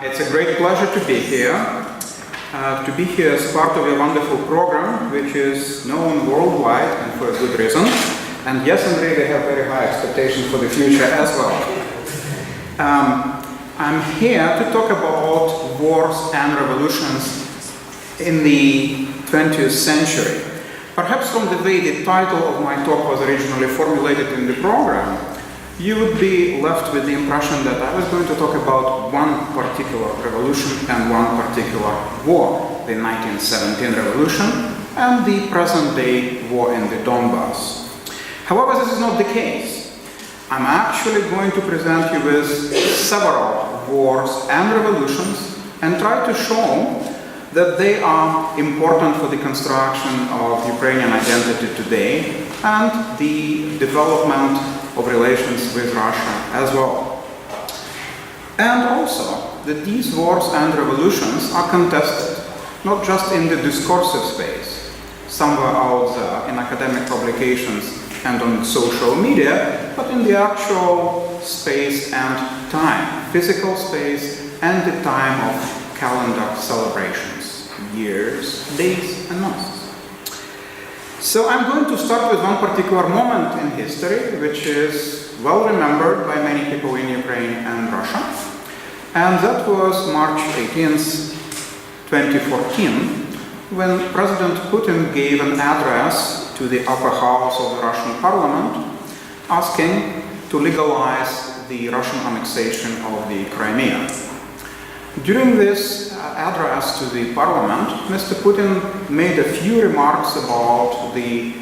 It's a great pleasure to be here. As part of a wonderful program which is known worldwide and for a good reason. And yes, and really have very high expectations for the future as well. I'm here to talk about wars and revolutions in the 20th century. Perhaps from the way the title of my talk was originally formulated in the program, you would be left with the impression that I was going to talk about one particular revolution and one particular war, the 1917 revolution and the present-day war in the Donbass. However, this is not the case. I'm actually going to present you with several wars and revolutions and try to show that they are important for the construction of Ukrainian identity today and the development of relations with Russia as well. And also that these wars and revolutions are contested not just in the discursive space, somewhere out there in academic publications and on social media, but in the actual space and time, physical space and the time of calendar celebrations, years, days and months. So I'm going to start with one particular moment in history, which is well remembered by many people in Ukraine and Russia. And that was March 18th, 2014, when President Putin gave an address to the upper house of the Russian parliament, asking to legalize the Russian annexation of the Crimea. During this address to the parliament, Mr. Putin made a few remarks about the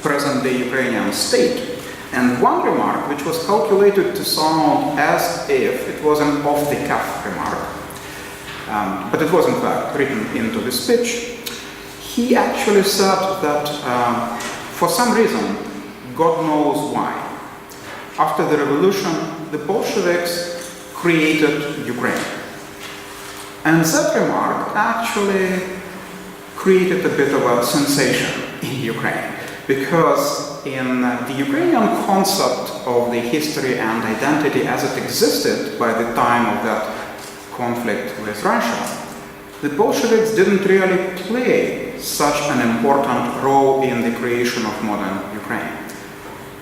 present-day Ukrainian state. And one remark, which was calculated to sound as if it was an off-the-cuff remark, but it was in fact written into the speech, he actually said that for some reason, God knows why, after the revolution, the Bolsheviks created Ukraine. And that remark actually created a bit of a sensation in Ukraine, because in the Ukrainian concept of the history and identity as it existed by the time of that conflict with Russia, the Bolsheviks didn't really play such an important role in the creation of modern Ukraine.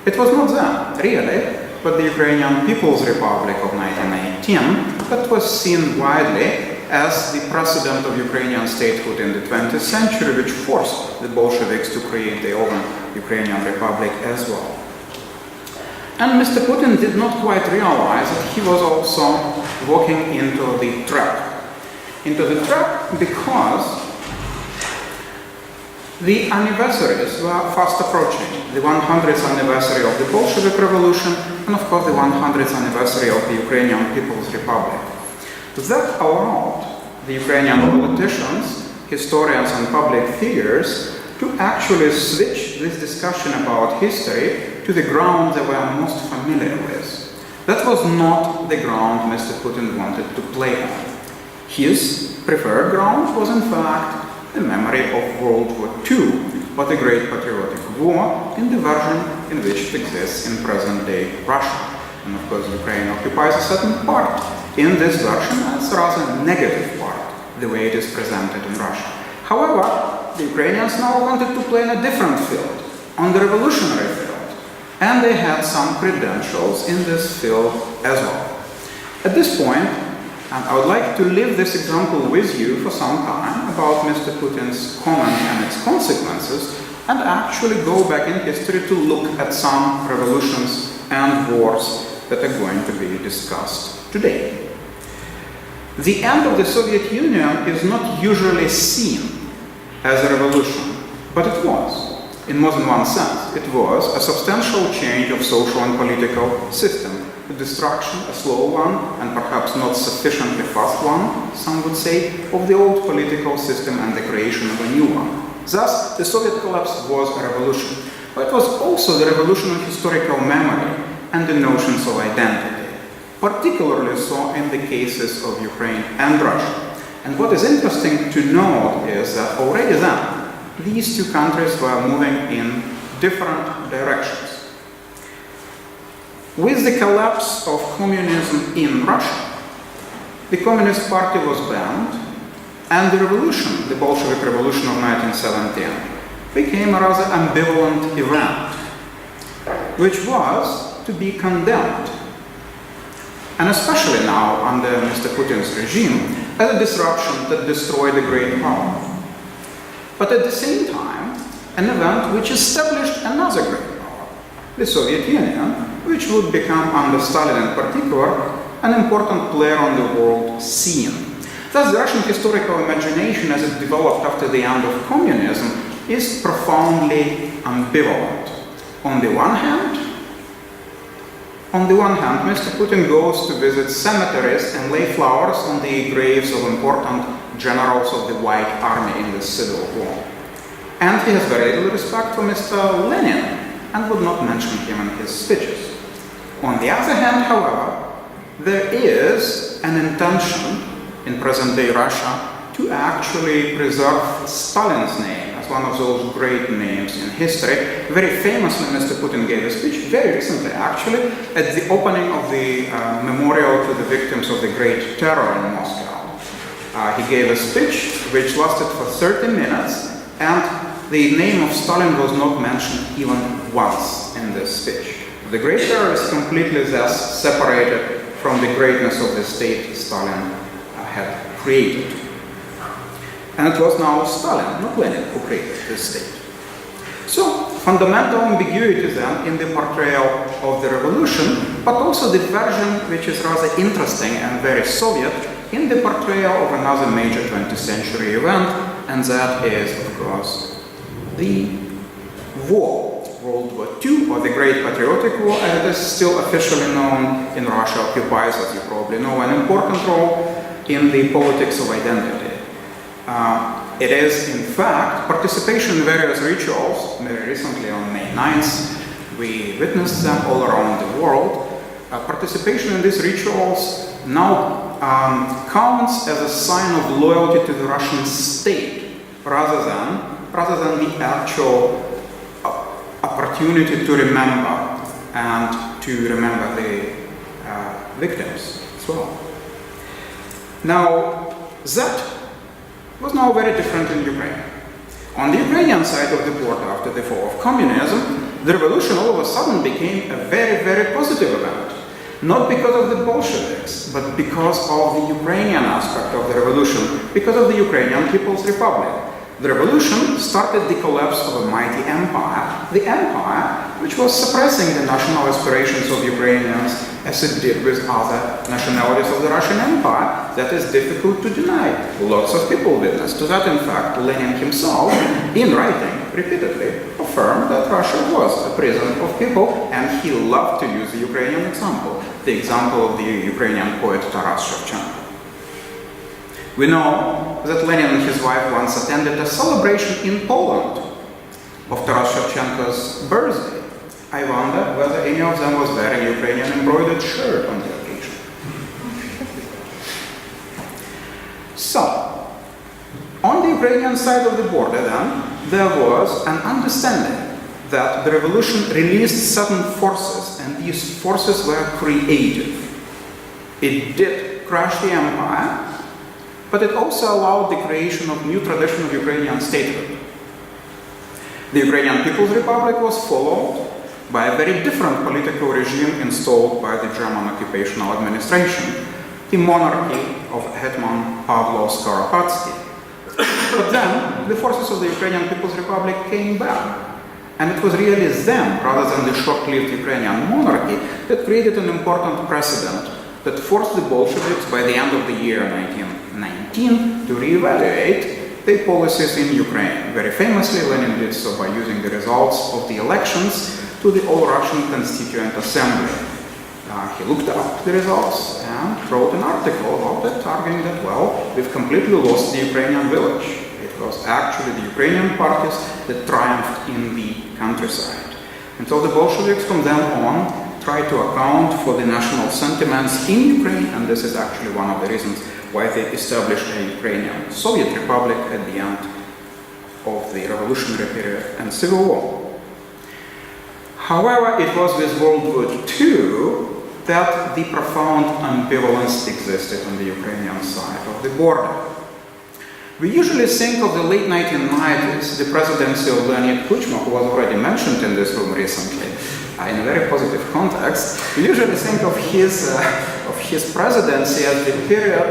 It was not them, really, but the Ukrainian People's Republic of 1918 that was seen widely as the precedent of Ukrainian statehood in the 20th century, which forced the Bolsheviks to create their own Ukrainian republic as well. And Mr. Putin did not quite realize that he was also walking into the trap. Into the trap because the anniversaries were fast approaching. The 100th anniversary of the Bolshevik Revolution and of course the 100th anniversary of the Ukrainian People's Republic. That allowed the Ukrainian politicians, historians and public figures to actually switch this discussion about history to the ground they were most familiar with. That was not the ground Mr. Putin wanted to play on. His preferred ground was in fact the memory of World War II, or the Great Patriotic War in the version in which it exists in present-day Russia. And of course Ukraine occupies a certain part in this version as a rather negative part, the way it is presented in Russia. However, the Ukrainians now wanted to play in a different field, on the revolutionary field, and they had some credentials in this field as well. At this point, I would like to leave this example with you for some time about Mr. Putin's comment and its consequences, and actually go back in history to look at some revolutions and wars that are going to be discussed today. The end of the Soviet Union is not usually seen as a revolution, but it was. In more than one sense, it was a substantial change of social and political system, a destruction, a slow one, and perhaps not sufficiently fast one, some would say, of the old political system and the creation of a new one. Thus, the Soviet collapse was a revolution, but it was also the revolution of historical memory and the notions of identity, particularly so in the cases of Ukraine and Russia. And what is interesting to note is that already then, these two countries were moving in different directions. With the collapse of communism in Russia, the Communist Party was banned, and the revolution, the Bolshevik Revolution of 1917, became a rather ambivalent event, which was to be condemned, and especially now under Mr. Putin's regime, as a disruption that destroyed a great power. But at the same time, an event which established another great power, the Soviet Union, which would become, under Stalin in particular, an important player on the world scene. Thus, the Russian historical imagination as it developed after the end of communism is profoundly ambivalent. On the one hand, Mr. Putin goes to visit cemeteries and lay flowers on the graves of important generals of the White Army in the Civil War. And he has very little respect for Mr. Lenin and would not mention him in his speeches. On the other hand, however, there is an intention in present-day Russia to actually preserve Stalin's name as one of those great names in history. Very famously, Mr. Putin gave a speech, very recently actually, at the opening of the memorial to the victims of the Great Terror in Moscow. He gave a speech which lasted for 30 minutes, and the name of Stalin was not mentioned even once in this speech. The Great Terror is completely thus separated from the greatness of the state Stalin had created. And it was now Stalin, not Lenin, who created this state. So, fundamental ambiguity then in the portrayal of the revolution, but also the version which is rather interesting and very Soviet in the portrayal of another major 20th century event, and that is, of course, the war, World War II, or the Great Patriotic War, as it is still officially known in Russia, occupies, as you probably know, an important role in the politics of identity. It is, in fact, participation in various rituals. Very recently, on May 9th, we witnessed them all around the world. Participation in these rituals now counts as a sign of loyalty to the Russian state, rather than the actual opportunity to remember and to remember the victims as well. Now, that was now very different in Ukraine. On the Ukrainian side of the border, after the fall of communism, the revolution all of a sudden became a very, very positive event. Not because of the Bolsheviks, but because of the Ukrainian aspect of the revolution, because of the Ukrainian People's Republic. The revolution started the collapse of a mighty empire, the empire which was suppressing the national aspirations of Ukrainians as it did with other nationalities of the Russian Empire. That is difficult to deny. Lots of people witnessed to that. In fact, Lenin himself, in writing, repeatedly affirmed that Russia was a prison of people, and he loved to use the Ukrainian example, the example of the Ukrainian poet Taras Shevchenko. We know that Lenin and his wife once attended a celebration in Poland of Taras Shevchenko's birthday. I wonder whether any of them was wearing a Ukrainian embroidered shirt on the occasion. So, on the Ukrainian side of the border then, there was an understanding that the revolution released certain forces, and these forces were creative. It did crush the empire, but it also allowed the creation of new tradition of Ukrainian statehood. The Ukrainian People's Republic was followed by a very different political regime installed by the German occupational administration, the monarchy of Hetman Pavlo Skoropadsky. But then, the forces of the Ukrainian People's Republic came back, and it was really them, rather than the short-lived Ukrainian monarchy, that created an important precedent that forced the Bolsheviks, by the end of the year 1919, to reevaluate their policies in Ukraine. Very famously, Lenin did so by using the results of the elections to the All-Russian Constituent Assembly. He looked up the results and wrote an article about it, arguing that, well, we've completely lost the Ukrainian village. It was actually the Ukrainian parties that triumphed in the countryside. And so the Bolsheviks from then on tried to account for the national sentiments in Ukraine, and this is actually one of the reasons why they established a Ukrainian Soviet Republic at the end of the revolutionary period and civil war. However, it was with World War II that the profound ambivalence existed on the Ukrainian side of the border. We usually think of the late 1990s, the presidency of Leonid Kuchma, who was already mentioned in this room recently, in a very positive context. We usually think of his presidency as the period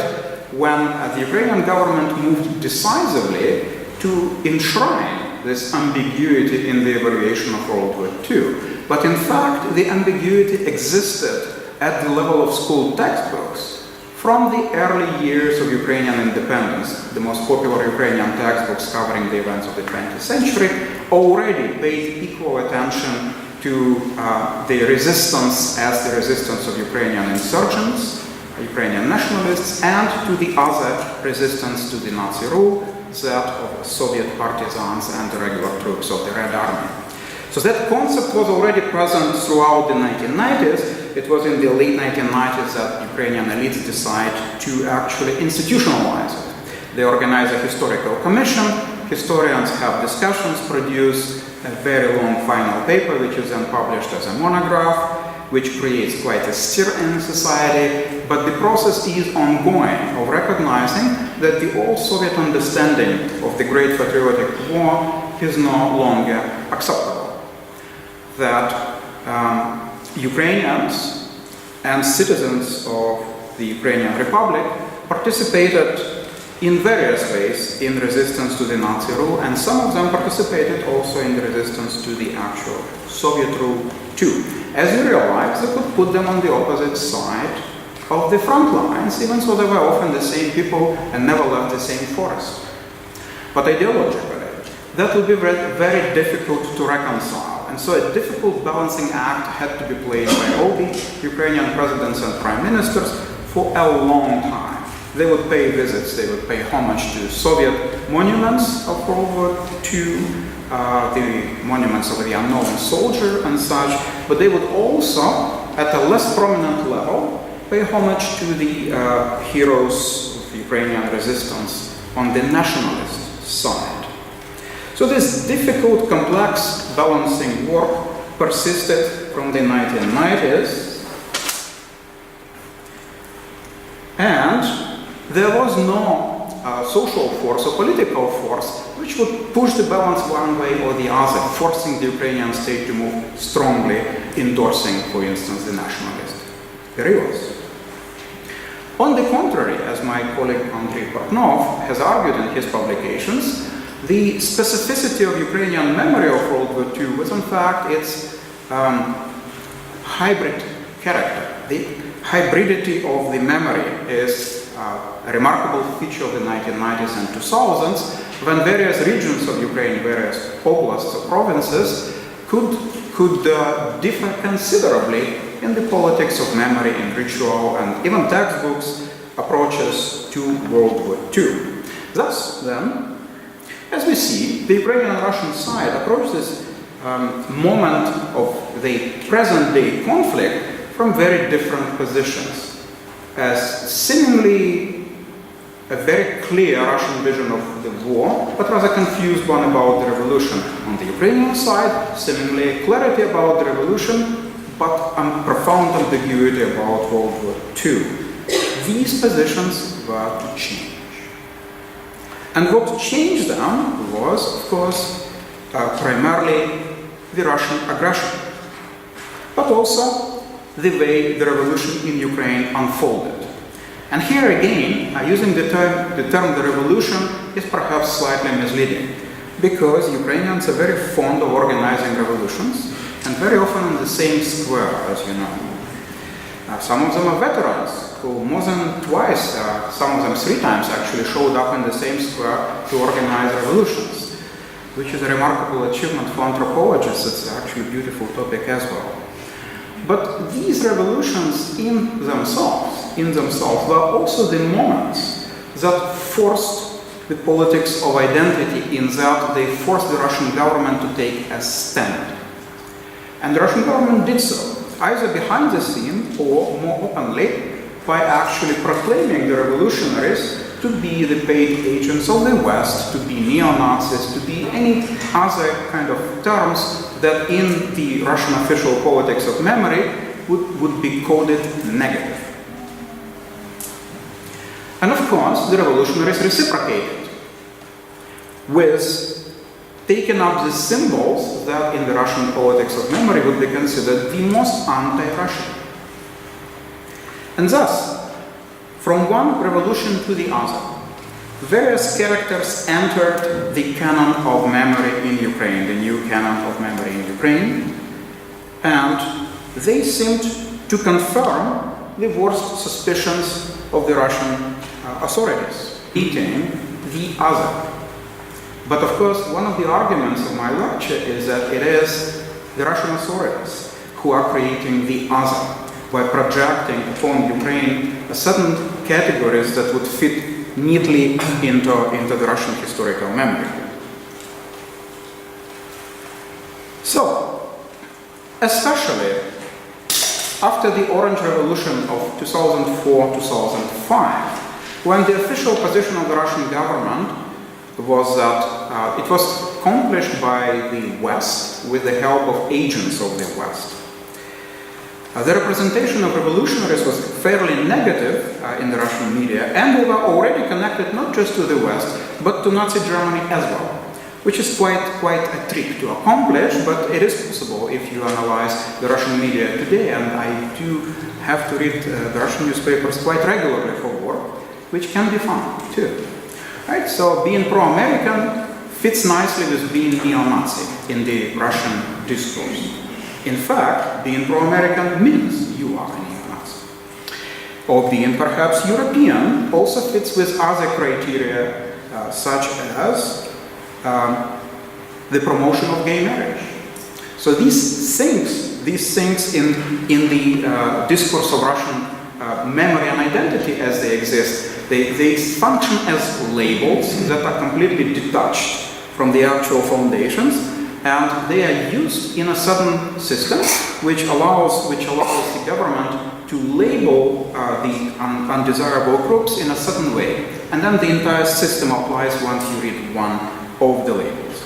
when the Ukrainian government moved decisively to enshrine this ambiguity in the evaluation of World War II. But in fact, the ambiguity existed at the level of school textbooks from the early years of Ukrainian independence. The most popular Ukrainian textbooks covering the events of the 20th century already paid equal attention to the resistance as the resistance of Ukrainian insurgents, Ukrainian nationalists, and to the other resistance to the Nazi rule, that of Soviet partisans and the regular troops of the Red Army. So that concept was already present throughout the 1990s. It was in the late 1990s that Ukrainian elites decided to actually institutionalize it. They organize a historical commission, historians have discussions, produce a very long final paper, which is then published as a monograph, which creates quite a stir in society, but the process is ongoing of recognizing that the old Soviet understanding of the Great Patriotic War is no longer acceptable. That Ukrainians and citizens of the Ukrainian Republic participated in various ways in resistance to the Nazi rule, and some of them participated also in the resistance to the actual Soviet rule too. As you realize, they could put them on the opposite side of the front lines, even though they were often the same people and never left the same forest. But ideologically, that would be very, very difficult to reconcile. And so a difficult balancing act had to be played by all the Ukrainian presidents and prime ministers for a long time. They would pay visits, they would pay homage to Soviet monuments of World War II, the monuments of the unknown soldier and such, but they would also, at a less prominent level, pay homage to the heroes of Ukrainian resistance on the nationalist side. So this difficult, complex balancing work persisted from the 1990s, and there was no social force or political force which would push the balance one way or the other, forcing the Ukrainian state to move strongly, endorsing, for instance, the nationalist periods. On the contrary, as my colleague Andrei Portnov has argued in his publications, the specificity of Ukrainian memory of World War II was in fact its hybrid character. The hybridity of the memory is a remarkable feature of the 1990s and 2000s, when various regions of Ukraine, various oblasts or provinces, could differ considerably in the politics of memory, in ritual, and even textbooks approaches to World War II. Thus, then, as we see, the Ukrainian and Russian side approach this moment of the present-day conflict from very different positions, as seemingly a very clear Russian vision of the war, but rather confused one about the revolution. On the Ukrainian side, seemingly clarity about the revolution, but a profound ambiguity about World War II. These positions were to change. And what changed them was, of course, primarily the Russian aggression, but also the way the revolution in Ukraine unfolded. And here again, using the term the revolution is perhaps slightly misleading, because Ukrainians are very fond of organizing revolutions, and very often in the same square, as you know. Some of them are veterans who more than twice, some of them 3 times actually, showed up in the same square to organize revolutions, which is a remarkable achievement for anthropologists. It's actually a beautiful topic as well. But these revolutions in themselves were also the moments that forced the politics of identity, in that they forced the Russian government to take a stand. And the Russian government did so, either behind the scene or more openly, by actually proclaiming the revolutionaries to be the paid agents of the West, to be neo-Nazis, to be any other kind of terms that in the Russian official politics of memory would be coded negative. And of course, the revolutionaries reciprocated with taking up the symbols that in the Russian politics of memory would be considered the most anti-Russian. And thus, from one revolution to the other, various characters entered the canon of memory in Ukraine, the new canon of memory in Ukraine, and they seemed to confirm the worst suspicions of the Russian authorities, eating the other. But of course, one of the arguments of my lecture is that it is the Russian authorities who are creating the other by projecting upon Ukraine certain categories that would fit neatly into the Russian historical memory. So, especially after the Orange Revolution of 2004-2005, when the official position of the Russian government was that it was accomplished by the West with the help of agents of the West. The representation of revolutionaries was fairly negative in the Russian media, and they were already connected not just to the West, but to Nazi Germany as well, which is quite a trick to accomplish, but it is possible if you analyze the Russian media today, and I do have to read the Russian newspapers quite regularly for work, which can be fun too. Right? So being pro-American fits nicely with being neo-Nazi in the Russian discourse. In fact, being pro-American means you are a neo-Nazi. Or being perhaps European also fits with other criteria such as the promotion of gay marriage. So these things in the discourse of Russian memory and identity as they exist, they function as labels that are completely detached from the actual foundations, and they are used in a certain system which allows the government to label the undesirable groups in a certain way, and then the entire system applies once you read one of the labels.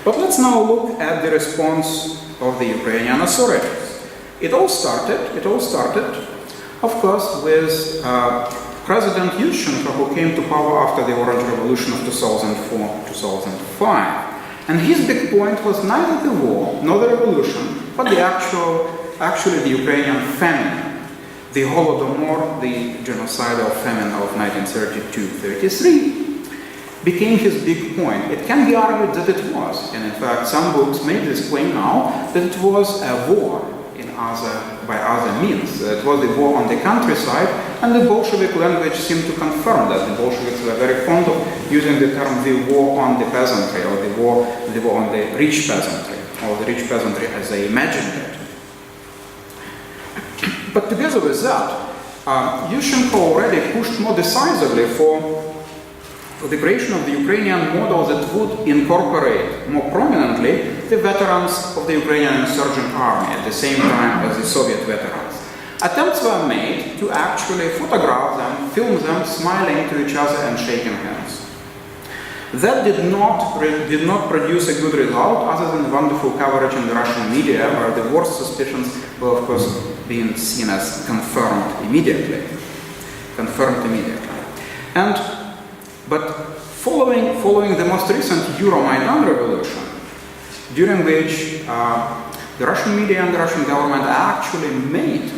But let's now look at the response of the Ukrainian authorities. It all started, of course, with President Yushchenko, who came to power after the Orange Revolution of 2004-2005. And his big point was neither the war nor the revolution, but actually the Ukrainian famine. The Holodomor, the genocidal famine of 1932-33, became his big point. It can be argued that it was, and in fact some books make this claim now, that it was a war by other means. It was a war on the countryside, and the Bolshevik language seemed to confirm that. The Bolsheviks were very fond of using the term the war on the peasantry, or the war on the rich peasantry, or the rich peasantry as they imagined it. But together with that, Yushchenko already pushed more decisively for the creation of the Ukrainian model that would incorporate more prominently the veterans of the Ukrainian insurgent army at the same time as the Soviet veterans. Attempts were made to actually photograph them, film them, smiling to each other and shaking hands. That did not produce a good result, other than wonderful coverage in the Russian media, where the worst suspicions were, of course, being seen as confirmed immediately. But following the most recent Euromaidan revolution, during which the Russian media and the Russian government actually made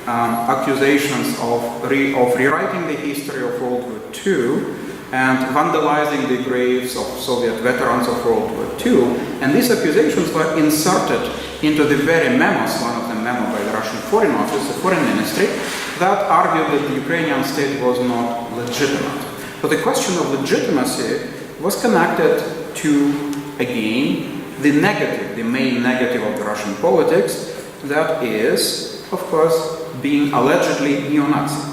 accusations of rewriting the history of World War II and vandalizing the graves of Soviet veterans of World War II, and these accusations were inserted into the very memos, one of them memo by the Russian Foreign Office, the Foreign Ministry, that argued that the Ukrainian state was not legitimate. But the question of legitimacy was connected to, again, the main negative of the Russian politics, that is, of course, being allegedly neo-Nazi.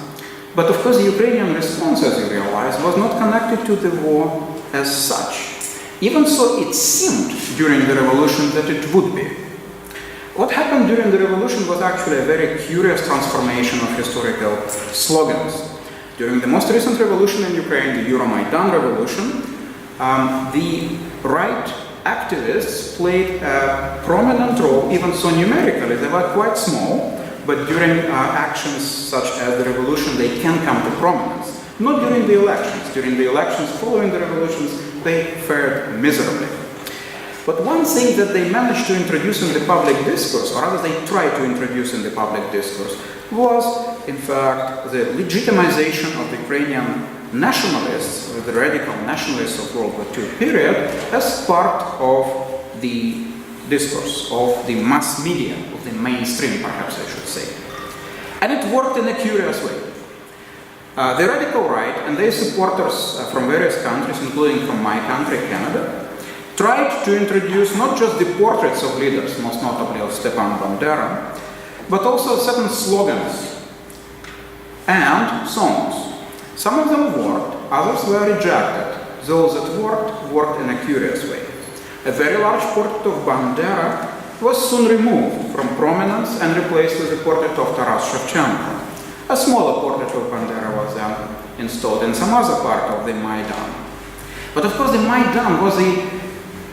But of course, the Ukrainian response, as you realize, was not connected to the war as such. Even so, it seemed during the revolution that it would be. What happened during the revolution was actually a very curious transformation of historical slogans. During the most recent revolution in Ukraine, the Euromaidan revolution, the right activists played a prominent role, even so numerically. They were quite small, but during actions such as the revolution, they can come to prominence. Not during the elections. During the elections following the revolutions, they fared miserably. But one thing that they managed to introduce in the public discourse, or rather they tried to introduce in the public discourse, was, in fact, the legitimization of the Ukrainian nationalists, or the radical nationalists of World War II period, as part of the discourse, of the mass media, of the mainstream, perhaps I should say. And it worked in a curious way. The radical right and their supporters from various countries, including from my country, Canada, tried to introduce not just the portraits of leaders, most notably of Stepan Bandera, but also certain slogans and songs. Some of them worked, others were rejected. Those that worked in a curious way. A very large portrait of Bandera was soon removed from prominence and replaced with a portrait of Taras Shevchenko. A smaller portrait of Bandera was then installed in some other part of the Maidan. But of course the Maidan was a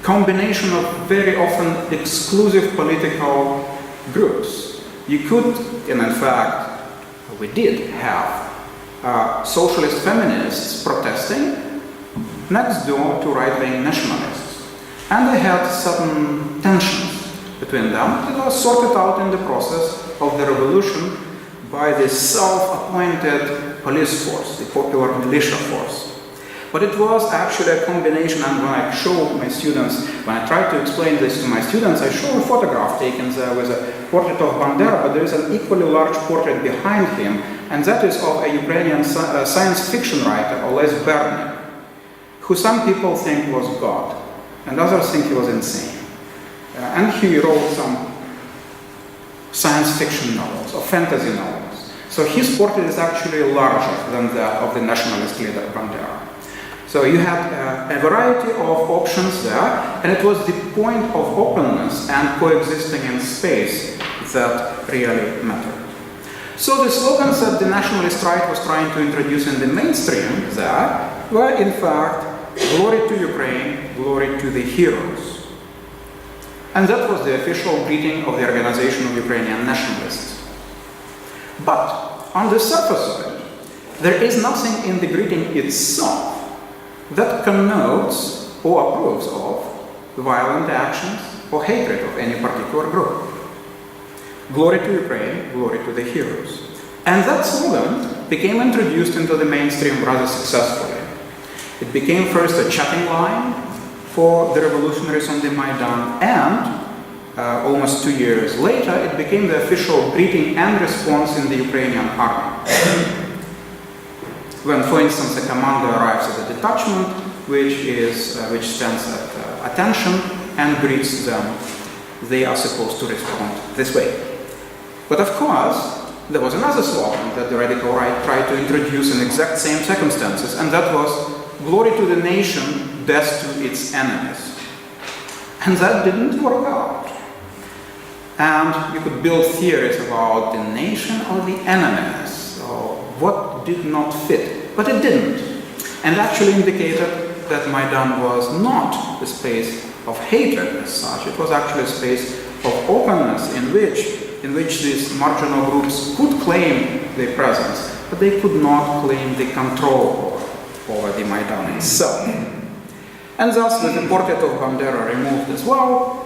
combination of very often exclusive political groups. You could, and in fact, we did have socialist feminists protesting next door to right-wing nationalists. And they had certain tensions between them that were sorted out in the process of the revolution by the self-appointed police force, the popular militia force. But it was actually a combination, and when I show my students, when I try to explain this to my students, I show a photograph taken there with a portrait of Bandera, but there is an equally large portrait behind him, and that is of a Ukrainian science fiction writer, Oles Berny, who some people think was God, and others think he was insane. And he wrote some science fiction novels, or fantasy novels. So his portrait is actually larger than that of the nationalist leader Bandera. So you had a variety of options there, and it was the point of openness and coexisting in space that really mattered. So the slogans that the nationalist right was trying to introduce in the mainstream there were in fact, glory to Ukraine, glory to the heroes. And that was the official greeting of the Organization of Ukrainian Nationalists. But on the surface of it, there is nothing in the greeting itself that connotes or approves of violent actions or hatred of any particular group. Glory to Ukraine, glory to the heroes. And that slogan became introduced into the mainstream rather successfully. It became first a chatting line for the revolutionaries on the Maidan, and almost 2 years later, it became the official greeting and response in the Ukrainian army. When, for instance, a commander arrives at a detachment, which stands at attention and greets them, they are supposed to respond this way. But of course, there was another slogan that the radical right tried to introduce in exact same circumstances, and that was glory to the nation, death to its enemies. And that didn't work out. And you could build theories about the nation or the enemies, or what did not fit, but it didn't. And actually indicated that Maidan was not a space of hatred as such, it was actually a space of openness in which these marginal groups could claim their presence, but they could not claim the control over the Maidan itself. And thus, with the portrait of Bandera removed as well,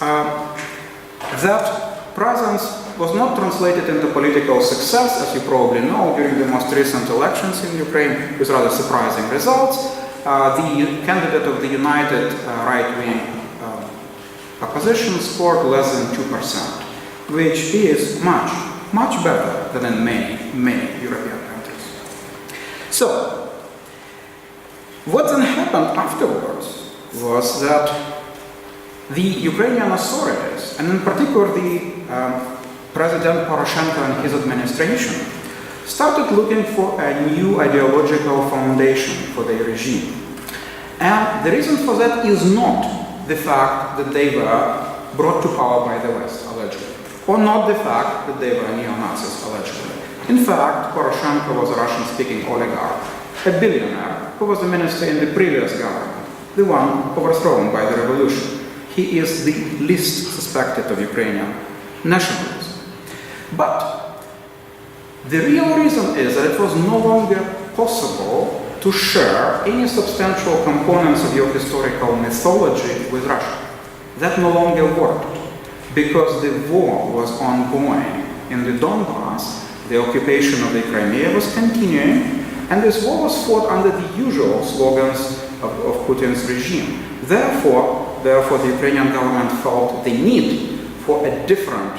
that presence was not translated into political success, as you probably know, during the most recent elections in Ukraine, with rather surprising results. The candidate of the United right-wing opposition scored less than 2%, which is much, much better than in many European countries. So, what then happened afterwards was that the Ukrainian authorities, and in particular the President Poroshenko and his administration, started looking for a new ideological foundation for their regime. And the reason for that is not the fact that they were brought to power by the West, allegedly, or not the fact that they were neo-Nazis, allegedly. In fact, Poroshenko was a Russian-speaking oligarch, a billionaire who was a minister in the previous government, the one overthrown by the revolution. He is the least suspected of Ukrainian nationalism. But the real reason is that it was no longer possible to share any substantial components of your historical mythology with Russia. That no longer worked because the war was ongoing in the Donbass. The occupation of the Crimea was continuing, and this war was fought under the usual slogans of Putin's regime. Therefore, the Ukrainian government felt the need for a different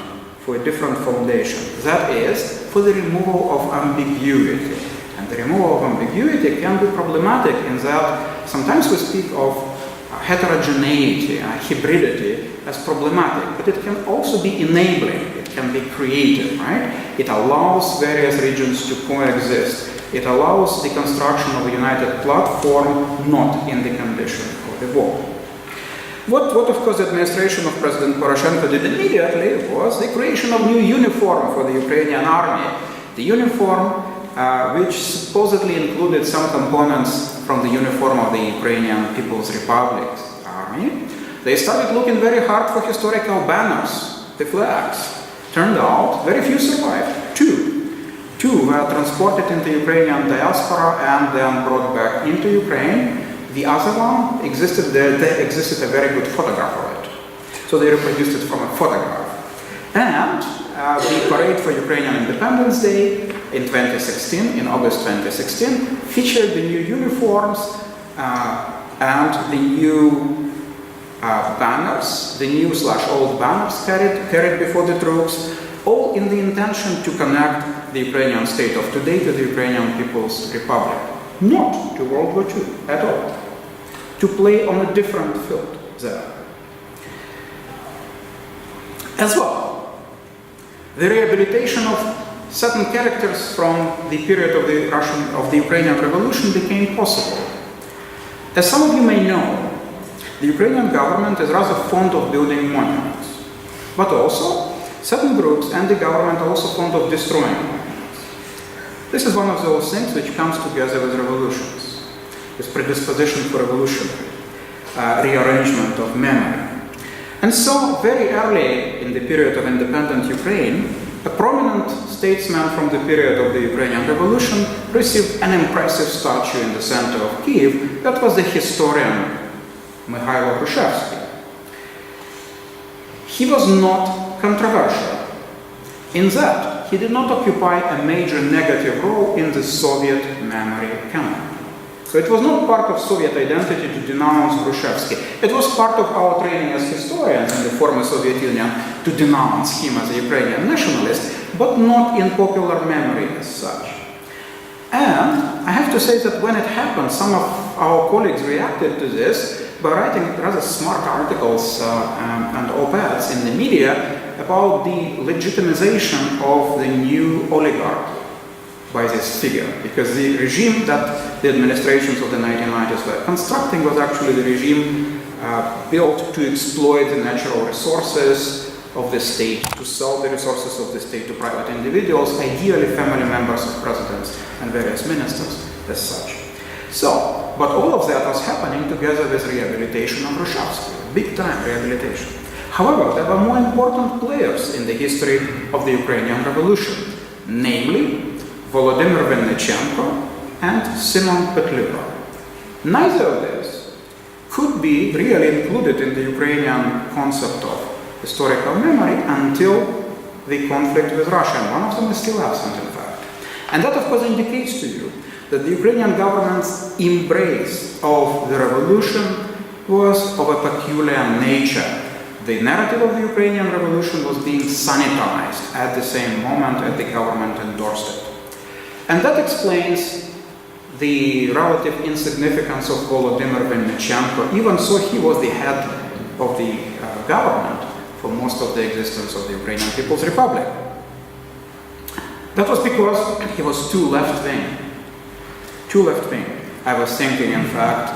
foundation. That is, for the removal of ambiguity. And the removal of ambiguity can be problematic in that sometimes we speak of heterogeneity, hybridity as problematic, but it can also be enabling, it can be creative, right? It allows various regions to coexist. It allows the construction of a united platform not in the condition of the war. What of course the administration of President Poroshenko did immediately was the creation of new uniform for the Ukrainian army. The uniform which supposedly included some components from the uniform of the Ukrainian People's Republic's army. They started looking very hard for historical banners, the flags. Turned out very few survived. Two were transported into Ukrainian diaspora and then brought back into Ukraine. The other one existed there existed a very good photograph of it. So they reproduced it from a photograph. And the parade for Ukrainian Independence Day in 2016, in August 2016, featured the new uniforms and the new banners, the new/old banners carried before the troops, all in the intention to connect the Ukrainian state of today to the Ukrainian People's Republic, not to World War II at all, to play on a different field there. As well, the rehabilitation of certain characters from the period of the Ukrainian Revolution became possible. As some of you may know, the Ukrainian government is rather fond of building monuments, but also certain groups and the government are also fond of destroying monuments. This is one of those things which comes together with revolutions, this predisposition for revolutionary rearrangement of memory. And so, very early in the period of independent Ukraine, a prominent statesman from the period of the Ukrainian Revolution received an impressive statue in the center of Kiev. That was the historian Mikhailo Hrushevsky. He was not controversial in that he did not occupy a major negative role in the Soviet memory canon. So it was not part of Soviet identity to denounce Hrushevsky. It was part of our training as historians in the former Soviet Union to denounce him as a Ukrainian nationalist, but not in popular memory as such. And I have to say that when it happened, some of our colleagues reacted to this by writing rather smart articles and op-eds in the media about the legitimization of the new oligarchy by this figure, because the regime that the administrations of the 1990s were constructing was actually the regime built to exploit the natural resources of the state, to sell the resources of the state to private individuals, ideally family members of presidents and various ministers as such. So, but all of that was happening together with rehabilitation of Hrushevsky, big time rehabilitation. However, there were more important players in the history of the Ukrainian Revolution, namely Volodymyr Vinnychenko and Simon Petliura. Neither of these could be really included in the Ukrainian concept of historical memory until the conflict with Russia, and one of them is still absent, in fact. And that, of course, indicates to you that the Ukrainian government's embrace of the revolution was of a peculiar nature. The narrative of the Ukrainian Revolution was being sanitized at the same moment that the government endorsed it. And that explains the relative insignificance of Volodymyr Vinnychenko. Even so, he was the head of the government for most of the existence of the Ukrainian People's Republic. That was because he was too left-wing. Too left-wing. I was thinking, in fact,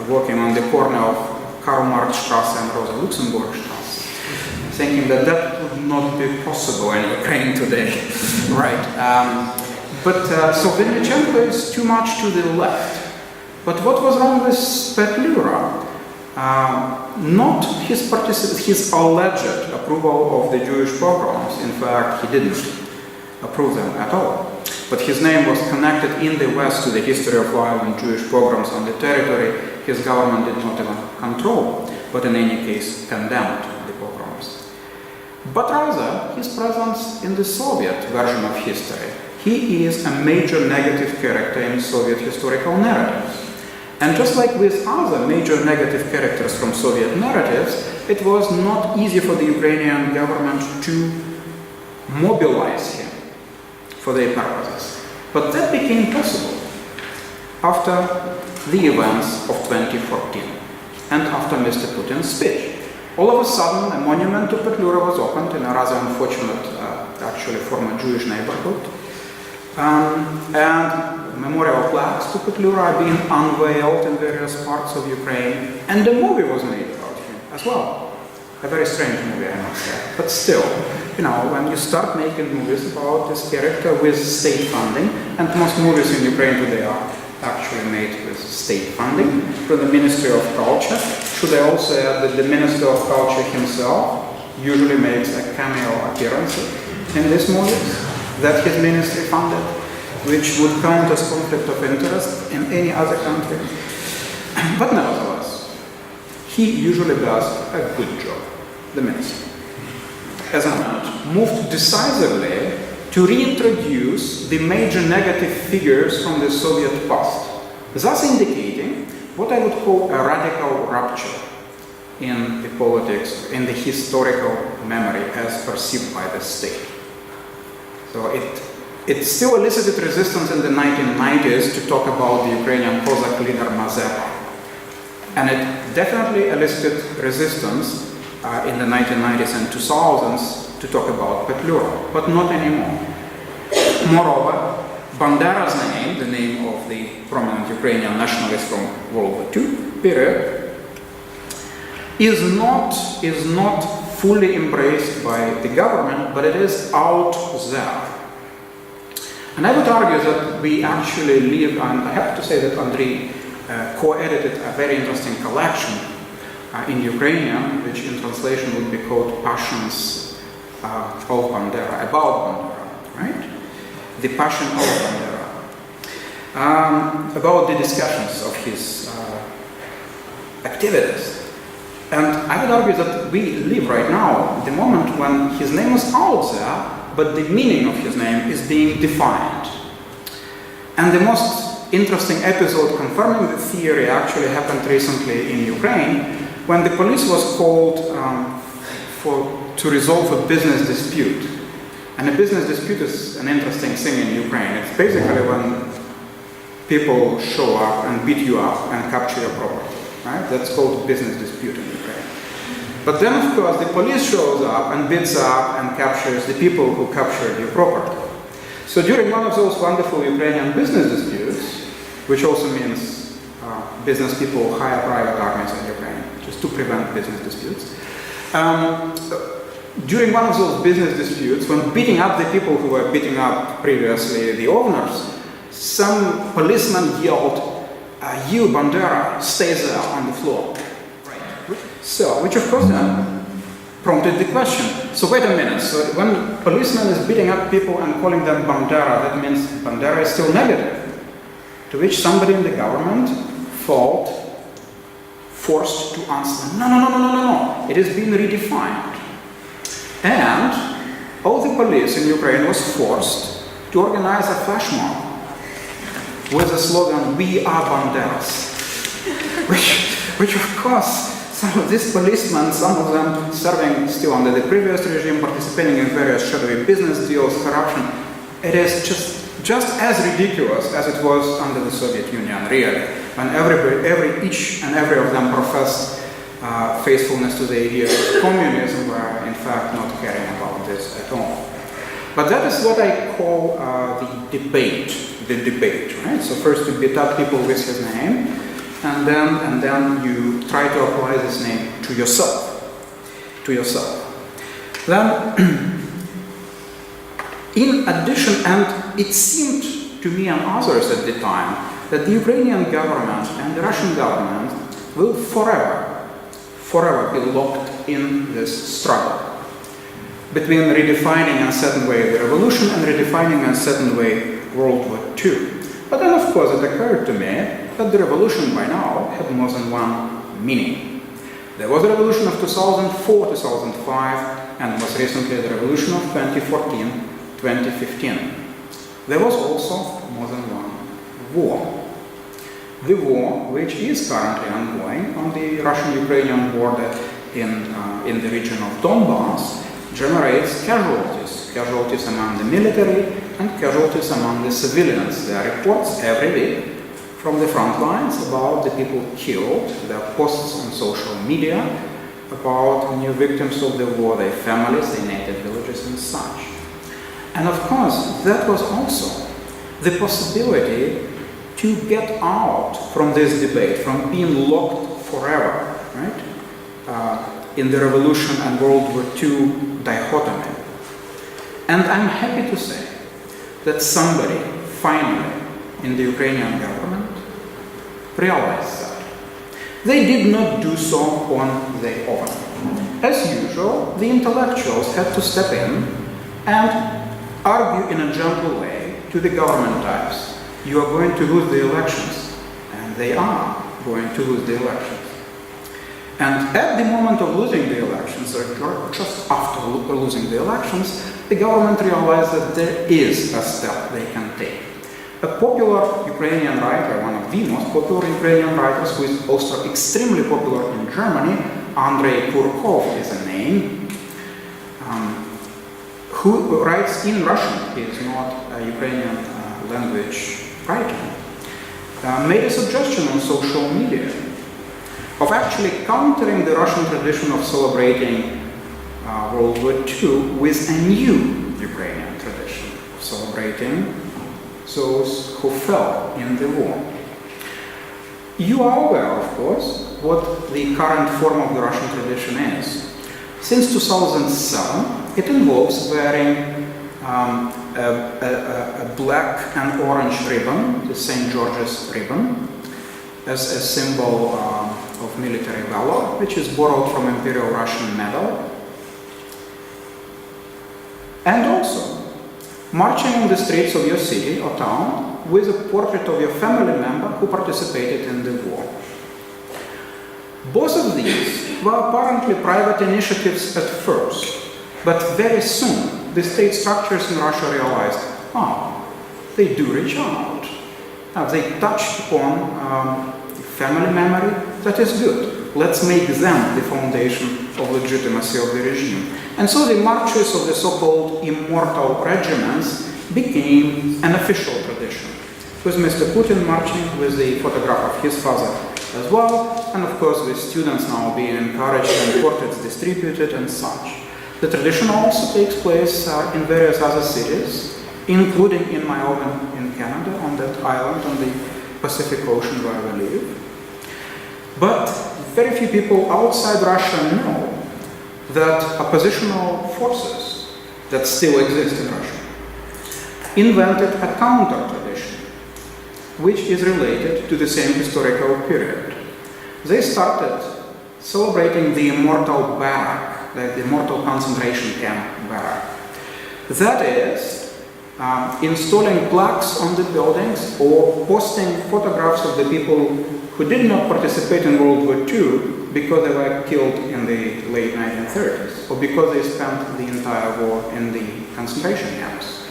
working on the corner of Karl Marx Strasse and Rosa Luxemburg Strasse, thinking that that would not be possible in Ukraine today, right? So Vinnychenko is too much to the left But what was wrong with Petlura? Not his alleged approval of the Jewish pogroms. In fact, he didn't approve them at all. But his name was connected in the West to the history of violent Jewish pogroms on the territory his government did not even control, but in any case condemned the pogroms. But rather, his presence in the Soviet version of history. He is a major negative character in Soviet historical narratives. And just like with other major negative characters from Soviet narratives, it was not easy for the Ukrainian government to mobilize him for their purposes. But that became possible after the events of 2014 and after Mr. Putin's speech. All of a sudden, a monument to Petlura was opened in a rather unfortunate, actually former Jewish neighborhood. And memorial plaques to Petlura are being unveiled in various parts of Ukraine, and a movie was made about him as well. A very strange movie, I must say. But still, when you start making movies about this character with state funding, and most movies in Ukraine today are actually made with state funding from the Ministry of Culture. Should I also add that the Minister of Culture himself usually makes a cameo appearance in these movies that his ministry funded, which would count as conflict of interest in any other country. But nevertheless, he usually does a good job, the minister. As I mentioned, moved decisively to reintroduce the major negative figures from the Soviet past, thus indicating what I would call a radical rupture in the politics, in the historical memory as perceived by the state. So it still elicited resistance in the 1990s to talk about the Ukrainian Cossack leader Mazeppa. And it definitely elicited resistance in the 1990s and 2000s to talk about Petlura, but not anymore. Moreover, Bandera's name, the name of the prominent Ukrainian nationalist from World War II period, is not fully embraced by the government, but it is out there. And I would argue that we actually live, and I have to say that Andrei co-edited a very interesting collection in Ukrainian, which in translation would be called Passions of Bandera, about Bandera, right? The Passion of Bandera, about the discussions of his activities. And I would argue that we live right now, the moment when his name is out there, but the meaning of his name is being defined. And the most interesting episode confirming the theory actually happened recently in Ukraine, when the police was called to resolve a business dispute. And a business dispute is an interesting thing in Ukraine. It's basically when people show up and beat you up and capture your property, right? That's called business dispute in Ukraine. But then, of course, the police shows up and beats up and captures the people who captured your property. So during one of those wonderful Ukrainian business disputes, which also means business people hire private armies in Ukraine just to prevent business disputes, during one of those business disputes, when beating up the people who were beating up previously the owners, some policeman yelled, "You, Bandera, stay there on the floor." So, which of course then prompted the question. So wait a minute, so when policeman is beating up people and calling them Bandera, that means Bandera is still negative. To which somebody in the government felt forced to answer, no, it is being redefined. And all the police in Ukraine was forced to organize a flash mob with the slogan, "We are Banderas," which of course, some of these policemen, some of them serving still under the previous regime, participating in various shadowy business deals, corruption, it is just as ridiculous as it was under the Soviet Union, really, when each and every of them professed faithfulness to the idea of communism, were in fact not caring about this at all. But that is what I call the debate, right? So first you beat up people with his name, and then you try to apply this name to yourself. Then, in addition, and it seemed to me and others at the time that the Ukrainian government and the Russian government will forever be locked in this struggle between redefining a certain way the revolution and redefining a certain way World War II. But then, of course, it occurred to me that the revolution by now had more than one meaning. There was the revolution of 2004-2005, and most recently the revolution of 2014-2015. There was also more than one war. The war, which is currently ongoing on the Russian-Ukrainian border in the region of Donbass, generates casualties among the military and casualties among the civilians. There are reports every week from the front lines about the people killed, there are posts on social media about new victims of the war, their families, their native villages and such. And of course, that was also the possibility to get out from this debate, from being locked forever, right, in the revolution and World War II dichotomy. And I'm happy to say that somebody finally in the Ukrainian government realized that. They did not do so on their own. As usual, the intellectuals had to step in and argue in a gentle way to the government types, you are going to lose the elections, and they are going to lose the elections. And at the moment of losing the elections, or just after losing the elections, the government realized that there is a step they can take. A popular Ukrainian writer, one of the most popular Ukrainian writers, who is also extremely popular in Germany, Andrei Kurkov is a name, who writes in Russian, he is not a Ukrainian language writer, made a suggestion on social media of actually countering the Russian tradition of celebrating World War II with a new Ukrainian tradition of celebrating those who fell in the war. You are aware, of course, what the current form of the Russian tradition is. Since 2007, it involves wearing a black and orange ribbon, the St. George's ribbon, as a symbol of military valor, which is borrowed from Imperial Russian medal. And also, marching on the streets of your city or town with a portrait of your family member who participated in the war. Both of these were apparently private initiatives at first, but very soon the state structures in Russia realized, they do reach out. They touched upon family memory, that is good. Let's make them the foundation of legitimacy of the regime. And so the marches of the so-called immortal regiments became an official tradition, with Mr. Putin marching with the photograph of his father as well, and of course with students now being encouraged and portraits distributed and such. The tradition also takes place in various other cities, including in my own in Canada, on that island on the Pacific Ocean where we live. But very few people outside Russia know that oppositional forces that still exist in Russia invented a counter-tradition, which is related to the same historical period. They started celebrating the immortal barrack, like the immortal concentration camp barrack. That is, installing plaques on the buildings or posting photographs of the people who did not participate in World War II because they were killed in the late 1930s, or because they spent the entire war in the concentration camps.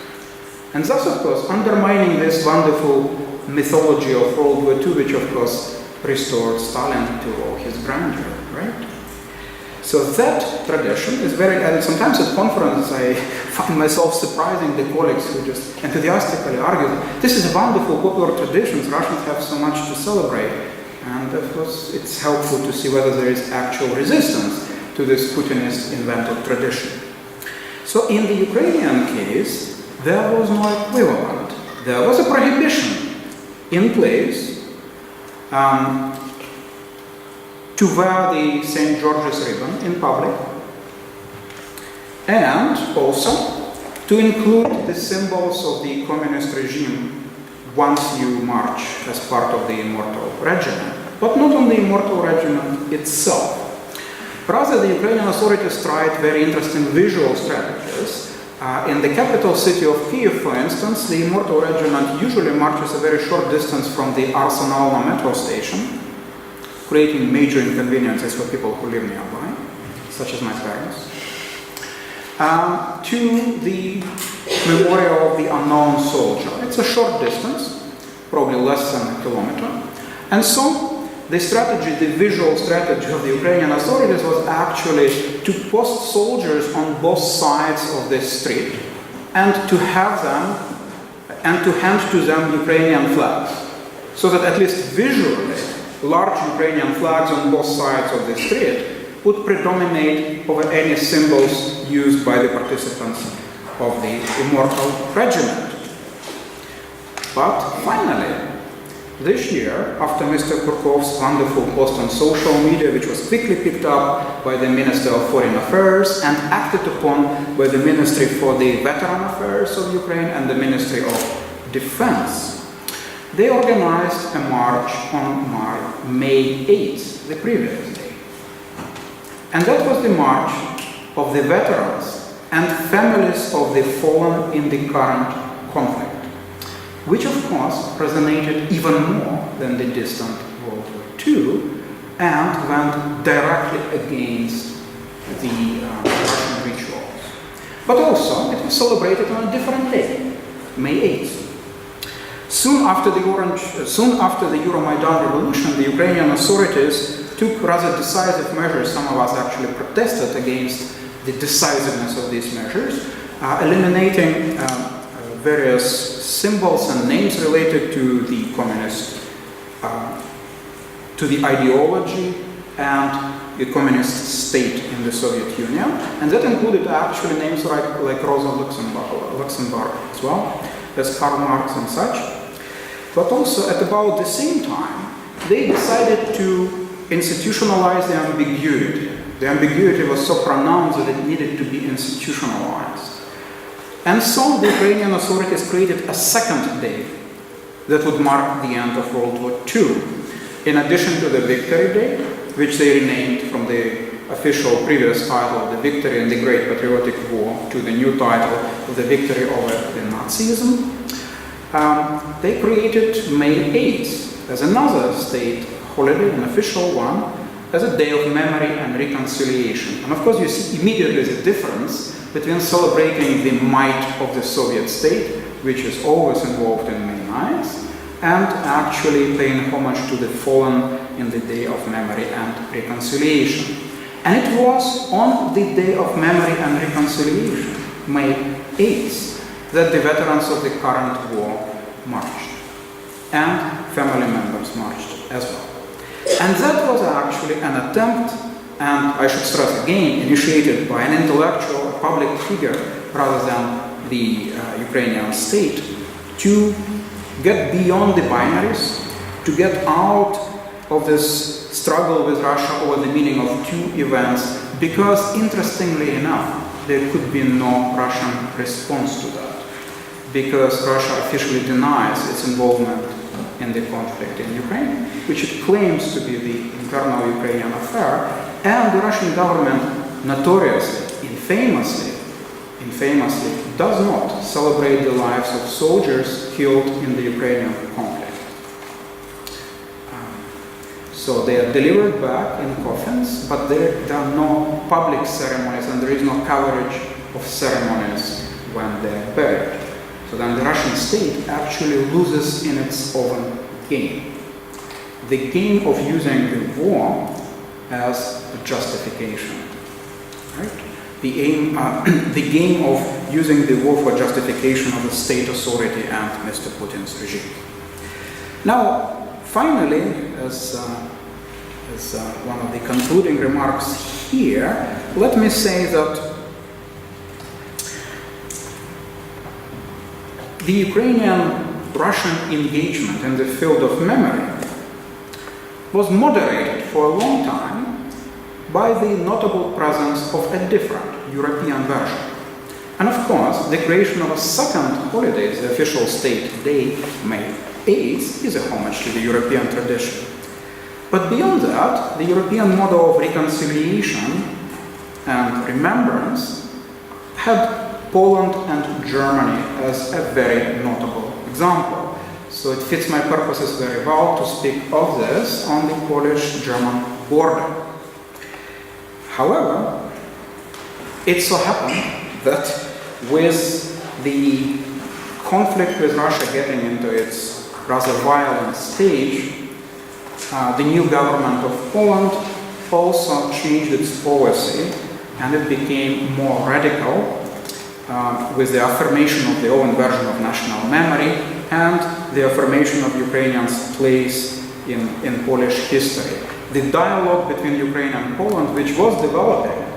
And thus, of course, undermining this wonderful mythology of World War II, which, of course, restored Stalin to all his grandeur, right? So that tradition is very, and sometimes at conferences I find myself surprising the colleagues who just enthusiastically argue that this is a wonderful popular tradition, Russians have so much to celebrate. And of course it's helpful to see whether there is actual resistance to this Putinist invented tradition. So in the Ukrainian case, there was no equivalent. There was a prohibition in place to wear the St. George's ribbon in public, and also to include the symbols of the communist regime once you march as part of the Immortal Regiment, but not on the Immortal Regiment itself. Rather, the Ukrainian authorities tried very interesting visual strategies. In the capital city of Kyiv, for instance, the Immortal Regiment usually marches a very short distance from the Arsenalna metro station, creating major inconveniences for people who live nearby, such as my parents, to the memorial of the unknown soldier. It's a short distance, probably less than a kilometer. And so, the strategy, the visual strategy of the Ukrainian authorities was actually to post soldiers on both sides of the street and to have them, and to hand to them Ukrainian flags. So that at least visually, large Ukrainian flags on both sides of the street would predominate over any symbols used by the participants of the Immortal Regiment. But finally, this year, after Mr. Kurkov's wonderful post on social media, which was quickly picked up by the Minister of Foreign Affairs and acted upon by the Ministry for the Veteran Affairs of Ukraine and the Ministry of Defense, they organized a march on May 8th, the previous day. And that was the march of the veterans and families of the fallen in the current conflict, which of course resonated even more than the distant World War II and went directly against the Russian rituals. But also, it was celebrated on a different day, May 8th. Soon after the Euromaidan revolution, the Ukrainian authorities took rather decisive measures. Some of us actually protested against the decisiveness of these measures, eliminating various symbols and names related to the communist, to the ideology and the communist state in the Soviet Union. And that included actually names like Rosa Luxemburg as well, as Karl Marx and such. But also at about the same time, they decided to institutionalize the ambiguity. The ambiguity was so pronounced that it needed to be institutionalized. And so the Ukrainian authorities created a second day that would mark the end of World War II. In addition to the Victory Day, which they renamed from the official previous title of the Victory in the Great Patriotic War to the new title of the Victory over the Nazism, they created May 8th as another state holiday, an official one, as a day of memory and reconciliation. And of course you see immediately the difference between celebrating the might of the Soviet state, which is always involved in May 9th, and actually paying homage to the fallen in the Day of Memory and Reconciliation. And it was on the Day of Memory and Reconciliation, May 8th, that the veterans of the current war marched, and family members marched as well. And that was actually an attempt, and I should stress again, initiated by an intellectual, public figure, rather than the Ukrainian state, to get beyond the binaries, to get out of this struggle with Russia over the meaning of two events, because interestingly enough, there could be no Russian response to that, because Russia officially denies its involvement in the conflict in Ukraine, which it claims to be the internal Ukrainian affair, and the Russian government notoriously, infamously, does not celebrate the lives of soldiers killed in the Ukrainian conflict. So they are delivered back in coffins, but there are no public ceremonies and there is no coverage of ceremonies when they are buried. So then the Russian state actually loses in its own game. The game of using the war as a justification, right? The game of using the war for justification of the state authority and Mr. Putin's regime. Now, finally, as one of the concluding remarks here, let me say that the Ukrainian-Russian engagement in the field of memory was moderated for a long time by the notable presence of a different European version. And of course, the creation of a second holiday, the official state day, May 8th, is a homage to the European tradition. But beyond that, the European model of reconciliation and remembrance had Poland and Germany as a very notable example. So it fits my purposes very well to speak of this on the Polish-German border. However, it so happened that with the conflict with Russia getting into its rather violent stage, the new government of Poland also changed its policy, and it became more radical with the affirmation of the own version of national memory and the affirmation of Ukrainians' place in Polish history. The dialogue between Ukraine and Poland, which was developing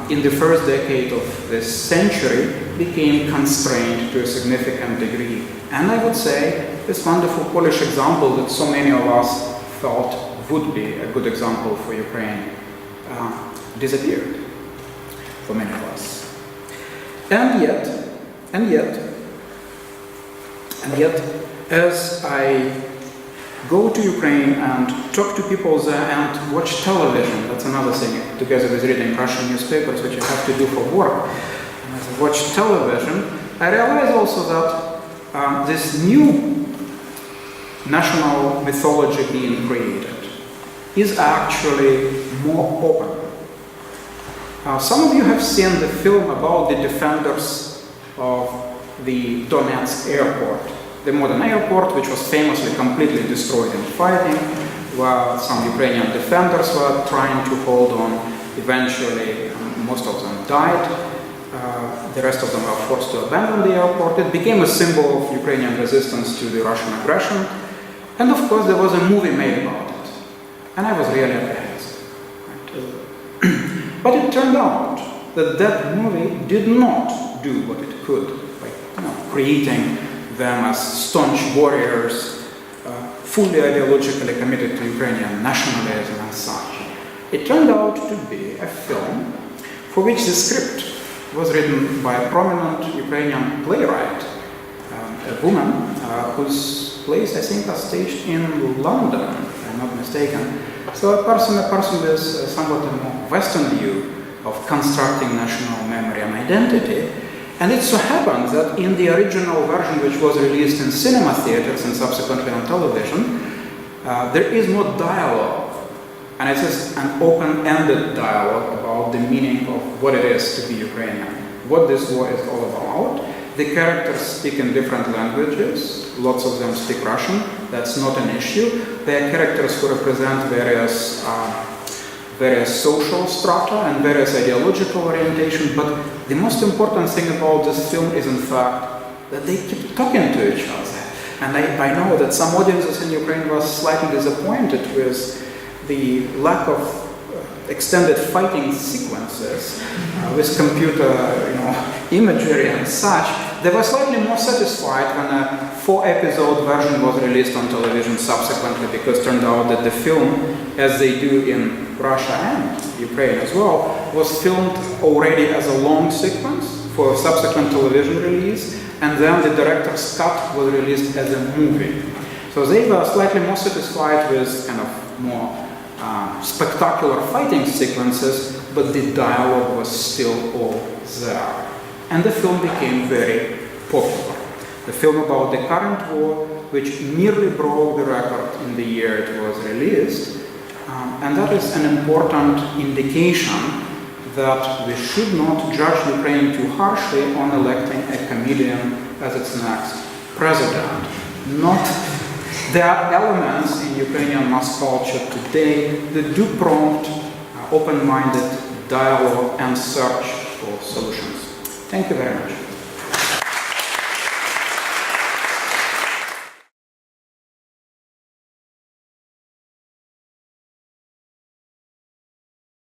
in the first decade of this century, became constrained to a significant degree. And I would say this wonderful Polish example that so many of us thought would be a good example for Ukraine disappeared for many of us. And yet, as I go to Ukraine and talk to people there and watch television, that's another thing, together with reading Russian newspapers, which you have to do for work. And as I watch television, I realize also that this new national mythology being created is actually more open. Some of you have seen the film about the defenders of the Donetsk airport, the modern airport, which was famously completely destroyed in fighting, where some Ukrainian defenders were trying to hold on. Eventually, most of them died. The rest of them were forced to abandon the airport. It became a symbol of Ukrainian resistance to the Russian aggression. And of course, there was a movie made about it. And I was really amazed. But it turned out that that movie did not do what it could by creating them as staunch warriors, fully ideologically committed to Ukrainian nationalism and such. It turned out to be a film for which the script was written by a prominent Ukrainian playwright, a woman whose plays, I think, are staged in London, if I'm not mistaken. So a person with somewhat a more Western view of constructing national memory and identity. And it so happens that in the original version, which was released in cinema theaters and subsequently on television, there is more dialogue. And it is an open-ended dialogue about the meaning of what it is to be Ukrainian, what this war is all about. The characters speak in different languages. Lots of them speak Russian. That's not an issue. They are characters who represent various social strata and various ideological orientation. But the most important thing about this film is, in fact, that they keep talking to each other. And I know that some audiences in Ukraine were slightly disappointed with the lack of extended fighting sequences with computer imagery and such. They were slightly more satisfied when a 4-episode version was released on television subsequently, because it turned out that the film, as they do in Russia and Ukraine as well, was filmed already as a long sequence for a subsequent television release, and then the director's cut was released as a movie. So they were slightly more satisfied with kind of more spectacular fighting sequences, but the dialogue was still all there. And the film became very popular. The film about the current war, which nearly broke the record in the year it was released. And that is an important indication that we should not judge Ukraine too harshly on electing a comedian as its next president. There are elements in Ukrainian mass culture today that do prompt open-minded dialogue and search for solutions. Thank you very much.